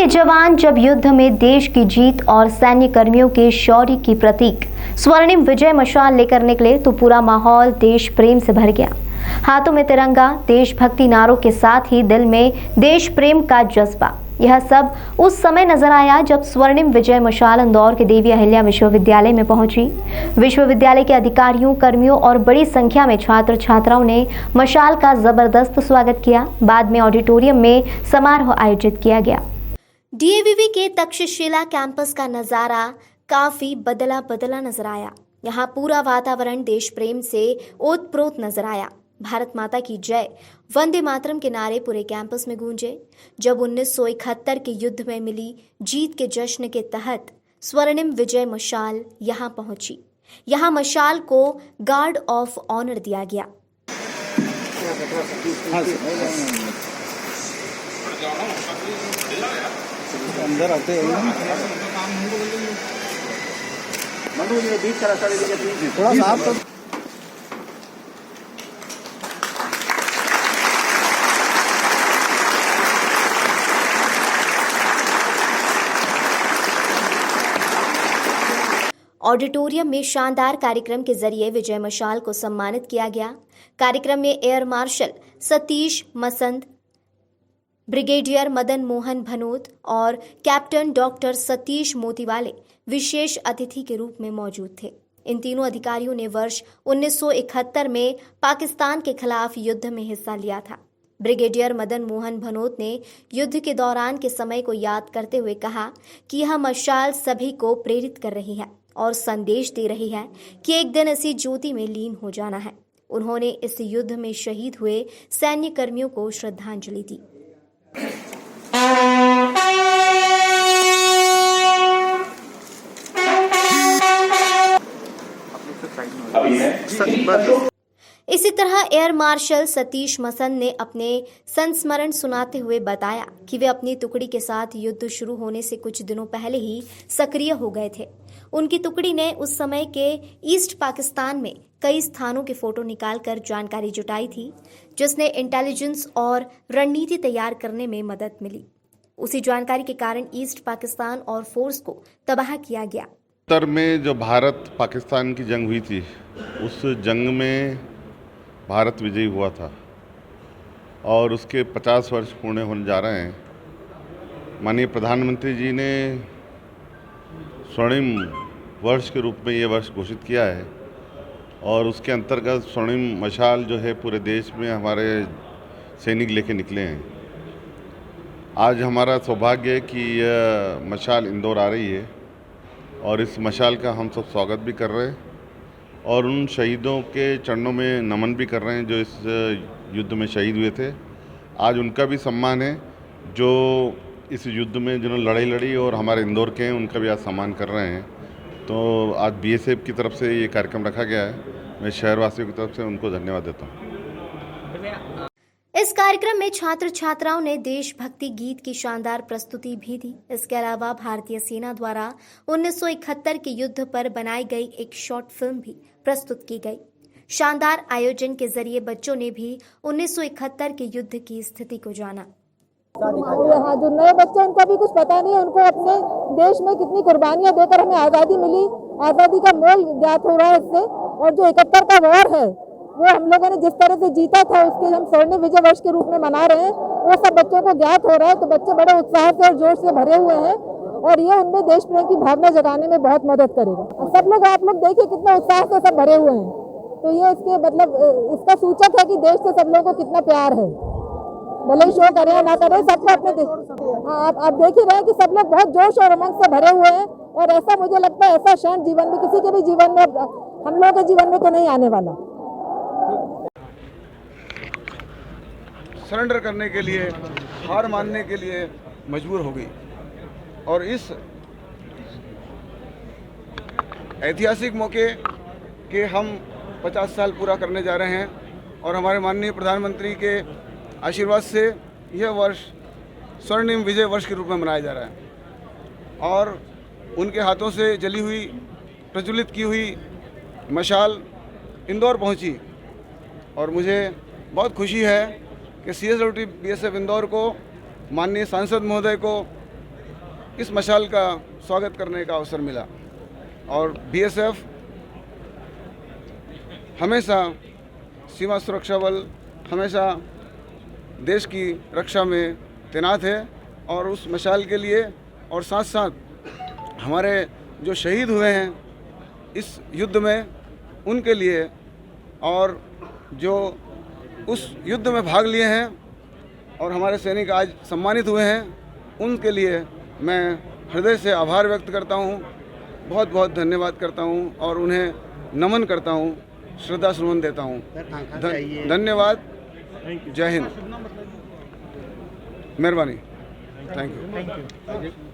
के जवान जब युद्ध में देश की जीत और सैन्य कर्मियों के शौर्य की प्रतीक स्वर्णिम विजय मशाल लेकर निकले तो पूरा माहौल देश प्रेम से भर गया। हाथों में तिरंगा, देशभक्ति नारों के साथ ही दिल में देश प्रेम का जज्बा। यह सब उस समय नजर आया जब स्वर्णिम विजय मशाल इंदौर के देवी अहिल्या विश्वविद्यालय में पहुंची। विश्वविद्यालय के अधिकारियों, कर्मियों और बड़ी संख्या में छात्र छात्राओं ने मशाल का जबरदस्त स्वागत किया। बाद में ऑडिटोरियम में समारोह आयोजित किया गया। डीएवीवी के तक्षशिला कैंपस का नजारा काफी बदला बदला नजर आया। यहाँ पूरा वातावरण देश प्रेम से ओतप्रोत नजर आया। भारत माता की जय, वंदे मातरम के नारे पूरे कैंपस में गूंजे। जब 1971 के युद्ध में मिली जीत के जश्न के तहत स्वर्णिम विजय मशाल यहाँ पहुंची। यहाँ मशाल को गार्ड ऑफ ऑनर दिया गया। अंदर आते हैं थोड़ा साफ कर। ऑडिटोरियम में शानदार कार्यक्रम के जरिए विजय मशाल को सम्मानित किया गया। कार्यक्रम में air marshal Satish Masand, brigadier Madan Mohan Bhanot और कैप्टन डॉक्टर सतीश मोतीवाले विशेष अतिथि के रूप में मौजूद थे। इन तीनों अधिकारियों ने वर्ष 1971 में पाकिस्तान के खिलाफ युद्ध में हिस्सा लिया था। ब्रिगेडियर मदन मोहन भनोत ने युद्ध के दौरान के समय को याद करते हुए कहा कि यह मशाल सभी को प्रेरित कर रही है और संदेश दे रही है कि एक दिन इसी ज्योति में लीन हो जाना है। उन्होंने इस युद्ध में शहीद हुए सैन्य कर्मियों को श्रद्धांजलि दी। इसी तरह एयर मार्शल सतीश मसंद ने अपने संस्मरण सुनाते हुए बताया कि वे अपनी टुकड़ी के साथ युद्ध शुरू होने से कुछ दिनों पहले ही सक्रिय हो गए थे। उनकी टुकड़ी ने उस समय के ईस्ट पाकिस्तान में कई स्थानों के फोटो निकालकर जानकारी जुटाई थी, जिसने इंटेलिजेंस और रणनीति तैयार करने में मदद मिली। उसी जानकारी के कारण ईस्ट पाकिस्तान और फोर्स को तबाह किया गया। उत्तर में जो भारत पाकिस्तान की जंग हुई थी, उस जंग में भारत विजयी हुआ था और उसके 50 वर्ष पूर्ण होने जा रहे हैं। माननीय प्रधानमंत्री जी ने स्वर्णिम वर्ष के रूप में ये वर्ष घोषित किया है और उसके अंतर्गत स्वर्णिम मशाल जो है पूरे देश में हमारे सैनिक लेके निकले हैं। आज हमारा सौभाग्य है कि यह मशाल इंदौर आ रही है और इस मशाल का हम सब स्वागत भी कर रहे हैं और उन शहीदों के चरणों में नमन भी कर रहे हैं जो इस युद्ध में शहीद हुए थे। आज उनका भी सम्मान है जो इस युद्ध में जिन्होंने लड़ाई लड़ी और हमारे इंदौर के हैं, उनका भी आज सम्मान कर रहे हैं। तो आज बीएसएफ की तरफ से ये कार्यक्रम रखा गया है। मैं शहरवासियों की तरफ से उनको धन्यवाद देता हूँ। इस कार्यक्रम में छात्र छात्राओं ने देशभक्ति गीत की शानदार प्रस्तुति भी दी। इसके अलावा भारतीय सेना द्वारा 1971 के युद्ध पर बनाई गई एक शॉर्ट फिल्म भी प्रस्तुत की गई। शानदार आयोजन के जरिए बच्चों ने भी 1971 के युद्ध की स्थिति को जाना। यहाँ जो नए बच्चे, उनको भी कुछ पता नहीं, उनको अपने देश में कितनी कुर्बानियां देकर हमें आज़ादी मिली, आज़ादी का मोल ज्ञात हो रहा है इससे। और जो 71 का वॉर है वो हम लोगों ने जिस तरह से जीता था, उसके हम स्वर्णिम विजय वर्ष के रूप में मना रहे हैं, वो सब बच्चों को ज्ञात हो रहा है। तो बच्चे बड़े उत्साह से और जोश से भरे हुए हैं और ये उनमें देश प्रेम की भावना जगाने में बहुत मदद करेगा। सब लोग, आप लोग देखिए कितना उत्साह से सब भरे हुए हैं। तो ये इसके मतलब इसका सूचक है कि देश से सब लोगों को कितना प्यार है। भले ही शो करें या ना करें, सबको अपने आप देख ही रहे हैं कि सब लोग बहुत जोश और उमंग से भरे हुए हैं। और ऐसा मुझे लगता है ऐसा क्षण जीवन में, किसी के भी जीवन में, हम लोगों के जीवन में तो नहीं आने वाला। सरेंडर करने के लिए, हार मानने के लिए मजबूर हो गई और इस ऐतिहासिक मौके के हम 50 साल पूरा करने जा रहे हैं और हमारे माननीय प्रधानमंत्री के आशीर्वाद से यह वर्ष स्वर्णिम विजय वर्ष के रूप में मनाया जा रहा है। और उनके हाथों से जली हुई, प्रज्वलित की हुई मशाल इंदौर पहुंची और मुझे बहुत खुशी है कि CSWT BSF इंदौर को, माननीय सांसद महोदय को इस मशाल का स्वागत करने का अवसर मिला। और बीएसएफ हमेशा सीमा सुरक्षा बल हमेशा देश की रक्षा में तैनात है और उस मशाल के लिए और साथ साथ हमारे जो शहीद हुए हैं इस युद्ध में उनके लिए और जो उस युद्ध में भाग लिए हैं और हमारे सैनिक आज सम्मानित हुए हैं उनके लिए मैं हृदय से आभार व्यक्त करता हूं, बहुत बहुत धन्यवाद करता हूं और उन्हें नमन करता हूं, श्रद्धा सुमन देता हूं। धन्यवाद। जय हिंद। मेहरबानी। Thank you.